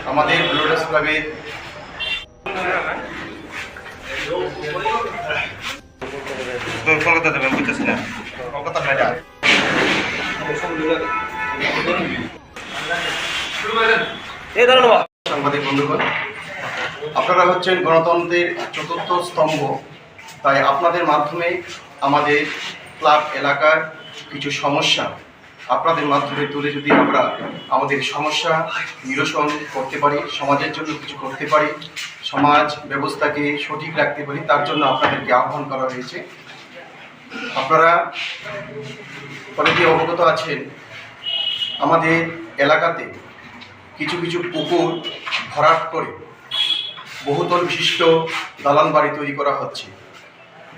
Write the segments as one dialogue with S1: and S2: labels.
S1: আমাদের ব্লুডার্স ক্লাবে কলকাতা দেবেন বুঝতেছি না কলকাতা না সাংবাদিক বন্ধুগণ, আপনারা হচ্ছেন গণতন্ত্রের চতুর্থ স্তম্ভ। তাই আপনাদের মাধ্যমে আমাদের ক্লাব এলাকার কিছু সমস্যা আপনাদের মাধ্যমে তুলে যদি আমরা আমাদের সমস্যা নিরসন করতে পারি, সমাজের জন্য কিছু করতে পারি, সমাজ ব্যবস্থাকে সঠিক রাখতে পারি, তার জন্য আপনাদেরকে আহ্বান করা হয়েছে। আপনারা অনেকে অবগত আছেন, আমাদের এলাকাতে কিছু কিছু পুকুর ভরাট করে বহুতল বিশিষ্ট দালান বাড়ি তৈরি করা হচ্ছে।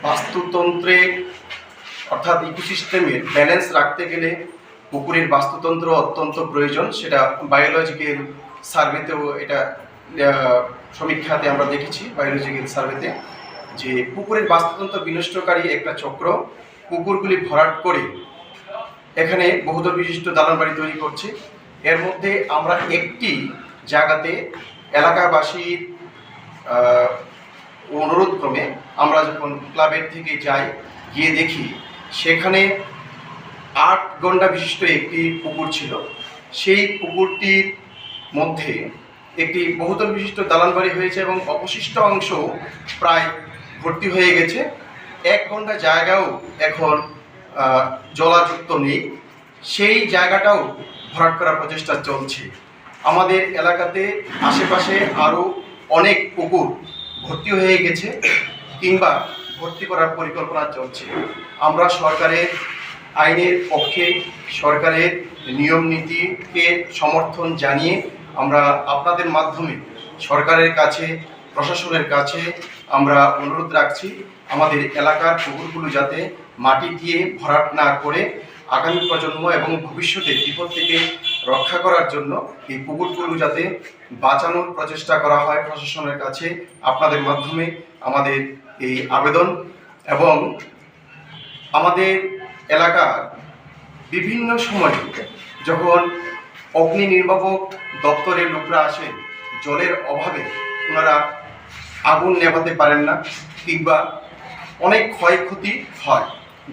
S1: বাস্তুতন্ত্রে অর্থাৎ ইকোসিস্টেমের ব্যালেন্স রাখতে গেলে পুকুরের বাস্তুতন্ত্র অত্যন্ত প্রয়োজন। সেটা বায়োলজিক্যাল সার্ভেতেও এটা সমীক্ষাতে আমরা দেখেছি, বায়োলজিক্যাল সার্ভেতে, যে পুকুরের বাস্তুতন্ত্র বিনষ্টকারী একটা চক্র পুকুরগুলি ভরাট করে এখানে বহুতল বিশিষ্ট দালান বাড়ি তৈরি করছে। এর মধ্যে আমরা একটি জায়গাতে এলাকাবাসীর অনুরোধ ক্রমে আমরা যখন ক্লাবের থেকে যাই, গিয়ে দেখি সেখানে 8 গন্ডা বিশিষ্ট একটি পুকুর ছিল। সেই পুকুরটির মধ্যে একটি বহুতল বিশিষ্ট দালান বাড়ি হয়েছে এবং অবশিষ্ট অংশ প্রায় ভর্তি হয়ে গেছে। 1 গন্ডা জায়গাও এখন জলাযুক্ত নেই, সেই জায়গাটাও ভরাট করার প্রচেষ্টা চলছে। আমাদের এলাকাতে আশেপাশে আরও অনেক পুকুর ভর্তি হয়ে গেছে কিংবা ভর্তি করার পরিকল্পনা চলছে। আমরা সরকারের আইনের পক্ষে, সরকারের নিয়ম নীতিকে সমর্থন জানিয়ে আমরা আপনাদের মাধ্যমে সরকারের কাছে, প্রশাসনের কাছে আমরা অনুরোধ রাখছি, আমাদের এলাকার পুকুরগুলো যাতে মাটি দিয়ে ভরাট না করে আগামী প্রজন্ম এবং ভবিষ্যতে বিপদ থেকে রক্ষা করার জন্য এই পুকুরগুলো যাতে বাঁচানোর প্রচেষ্টা করা হয় প্রশাসনের কাছে। আপনাদের মাধ্যমে আমাদের এই আবেদন। এবং আমাদের এলাকার বিভিন্ন সময় যখন অগ্নি নির্বাপক দপ্তরের লোকরা আসেন, জলের অভাবে ওনারা আগুন নেভাতে পারেন না কিংবা অনেক ক্ষয়ক্ষতি হয়।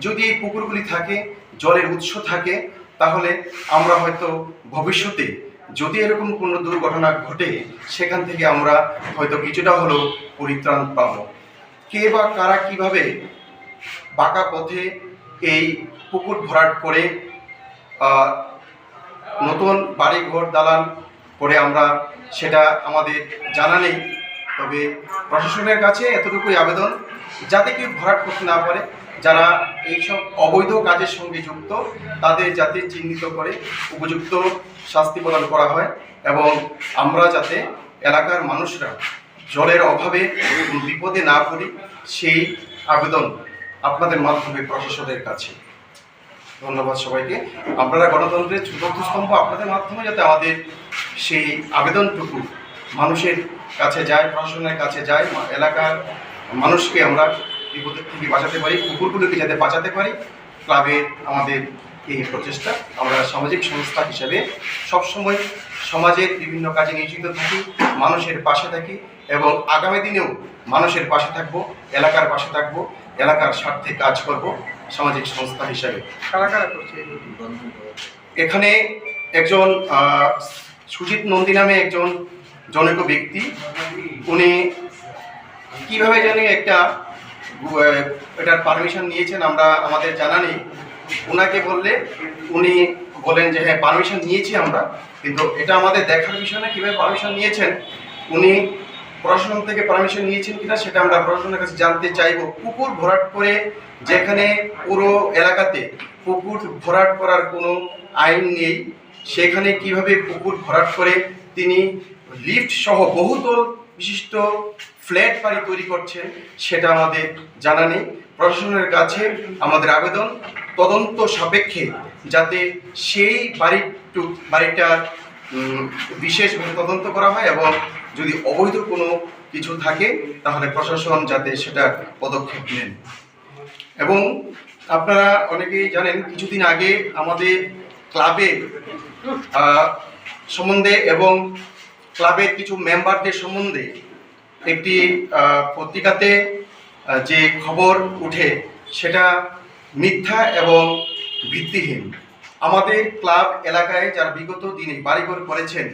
S1: যদি এই পুকুরগুলি থাকে, জলের উৎস থাকে, তাহলে আমরা হয়তো ভবিষ্যতে যদি এরকম কোনো দুর্ঘটনা ঘটে সেখান থেকে আমরা হয়তো কিছুটা হলেও পরিত্রাণ পাব। কে বা কারা কীভাবে বাঁকা পথে এই পুকুর ভরাট করে নতুন বাড়ি ঘর দালান করে আমরা সেটা আমাদের জানা নেই। তবে প্রশাসনের কাছে এতটুকুই আবেদন, যাতে কেউ ভরাট করতে না পারে, যারা এইসব অবৈধ কাজের সঙ্গে যুক্ত তাদের যাতে চিহ্নিত করে উপযুক্ত শাস্তি প্রদান করা হয় এবং আমরা যাতে এলাকার মানুষরা জলের অভাবে বিপদে না পড়ি, সেই আবেদন আপনাদের মাধ্যমে প্রশাসনের কাছে। ধন্যবাদ সবাইকে। আপনারা গণতন্ত্রের চতুর্থ স্তম্ভ, আপনাদের মাধ্যমে যাতে আমাদের সেই আবেদনটুকু মানুষের কাছে যায়, প্রশাসনের কাছে যায়, এলাকার মানুষকে আমরা বিপদের থেকে বাঁচাতে পারি, কুকুরগুলোকে যাতে বাঁচাতে পারি। ক্লাবের আমাদের এই প্রচেষ্টা। আমরা সামাজিক সংস্থা হিসেবে সবসময় সমাজের বিভিন্ন কাজে নিয়োজিত থাকি, মানুষের পাশে থাকি এবং আগামী দিনেও মানুষের পাশে থাকব, এলাকার পাশে থাকব, এলাকার স্বার্থে কাজ করব সামাজিক সংস্থা হিসেবে। কারা কারা করছে এখানে? একজন সুজিত নন্দী নামে একজন জনৈক ব্যক্তি, উনি কীভাবে জানি এটার পারমিশন নিয়েছেন আমরা আমাদের জানা নেই। ওনাকে বললে উনি বলেন যে হ্যাঁ পারমিশন নিয়েছি আমরা, কিন্তু এটা আমাদের দেখার বিষয় না কীভাবে পারমিশন নিয়েছেন। উনি প্রশাসন থেকে পারমিশন নিয়েছেন কিনা সেটা আমরা প্রশাসনের কাছে জানতে চাইব। পুকুর ভরাট করে, যেখানে পুরো এলাকাতে পুকুর ভরাট করার কোনো আইন নেই, সেখানে কিভাবে পুকুর ভরাট করে তিনি লিফট সহ বহুতল বিশিষ্ট ফ্ল্যাট বাড়ি তৈরি করছেন সেটা আমাদের জানা নেই। প্রশাসনের কাছে আমাদের আবেদন, তদন্ত সাপেক্ষে যাতে সেই বাড়িটার বিশেষভাবে তদন্ত করা হয় এবং যদি অবৈধ কোনো কিছু থাকে তাহলে প্রশাসন যাতে সেটার পদক্ষেপ নেন। এবং আপনারা অনেকেই জানেন, কিছুদিন আগে আমাদের ক্লাবে সম্বন্ধে এবং ক্লাবের কিছু মেম্বারদের সম্বন্ধে একটি পত্রিকাতে যে খবর উঠে সেটা মিথ্যা এবং ভিত্তিহীন। আমাদের ক্লাব এলাকায় যারা বিগত দিনে বাড়িঘর করেছেন,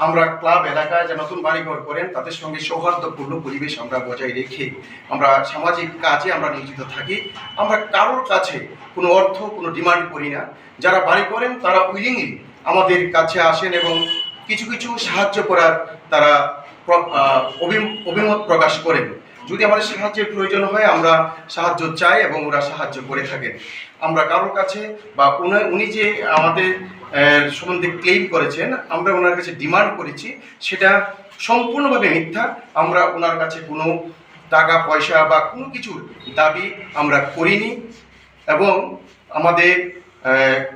S1: আমরা ক্লাব এলাকায় যারা নতুন বাড়িঘর করেন তাদের সঙ্গে সৌহার্দ্যপূর্ণ পরিবেশ আমরা বজায় রেখে আমরা সামাজিক কাজে আমরা নিয়োজিত থাকি। আমরা কারোর কাছে কোনো অর্থ কোনো ডিমান্ড করি না। যারা বাড়ি করেন তারা উইলিংলি আমাদের কাছে আসেন এবং কিছু কিছু সাহায্য করার তারা অভিমত প্রকাশ করেন। যদি আমাদের সাহায্যের প্রয়োজন হয় আমরা সাহায্য চাই এবং ওরা সাহায্য করে থাকেন। আমরা কারোর কাছে বা উনি যে আমাদের সম্বন্ধে ক্লেম করেছেন আমরা ওনার কাছে ডিমান্ড করেছি সেটা সম্পূর্ণভাবে মিথ্যা। আমরা ওনার কাছে কোনো টাকা পয়সা বা কোনো কিছুর দাবি আমরা করিনি এবং আমাদের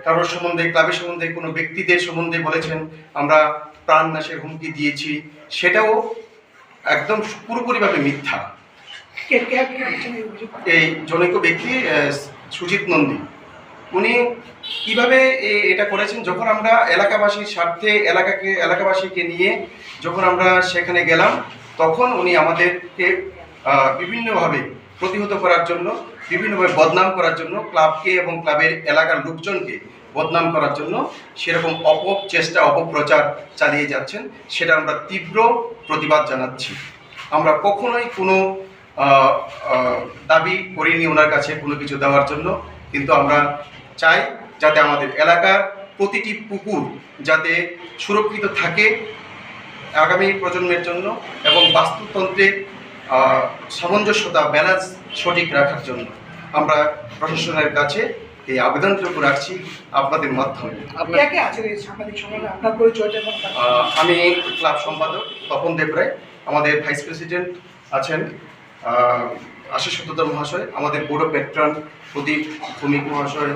S1: কারোর সম্বন্ধে ক্লাবের সম্বন্ধে কোনো ব্যক্তিদের সম্বন্ধে বলেছেন আমরা প্রাণনাশের হুমকি দিয়েছি, সেটাও একদম পুরোপুরিভাবে মিথ্যা। এই জনৈক ব্যক্তি সুজিত নন্দী, উনি কিভাবে এটা করেছেন, যখন আমরা এলাকাবাসীর স্বার্থে এলাকাবাসীকে নিয়ে যখন আমরা সেখানে গেলাম তখন উনি আমাদেরকে বিভিন্নভাবে প্রতিহত করার জন্য, বিভিন্নভাবে বদনাম করার জন্য, ক্লাবকে এবং ক্লাবের এলাকার লোকজনকে বদনাম করার জন্য সেরকম অপচেষ্টা অপপ্রচার চালিয়ে যাচ্ছেন। সেটা আমরা তীব্র প্রতিবাদ জানাচ্ছি। আমরা কখনোই কোনো দাবি করিনি ওনার কাছে কোনো কিছু দেওয়ার জন্য, কিন্তু আমরা চাই যাতে আমাদের এলাকার প্রতিটি পুকুর যাতে সুরক্ষিত থাকে আগামী প্রজন্মের জন্য এবং বাস্তুতন্ত্রের সামঞ্জস্যতা ব্যালেন্স সঠিক রাখার জন্য আমরা প্রশাসনের কাছে এই আবেদনটুকু রাখছি আপনাদের মাধ্যমে। আমি ক্লাব সম্পাদক তপন দেবরায়, আমাদের ভাইস প্রেসিডেন্ট আছেন আশিস সত্তর মহাশয়, আমাদের বোর্ড অফ পেট্রন প্রদীপ ভৌমিক মহাশয়,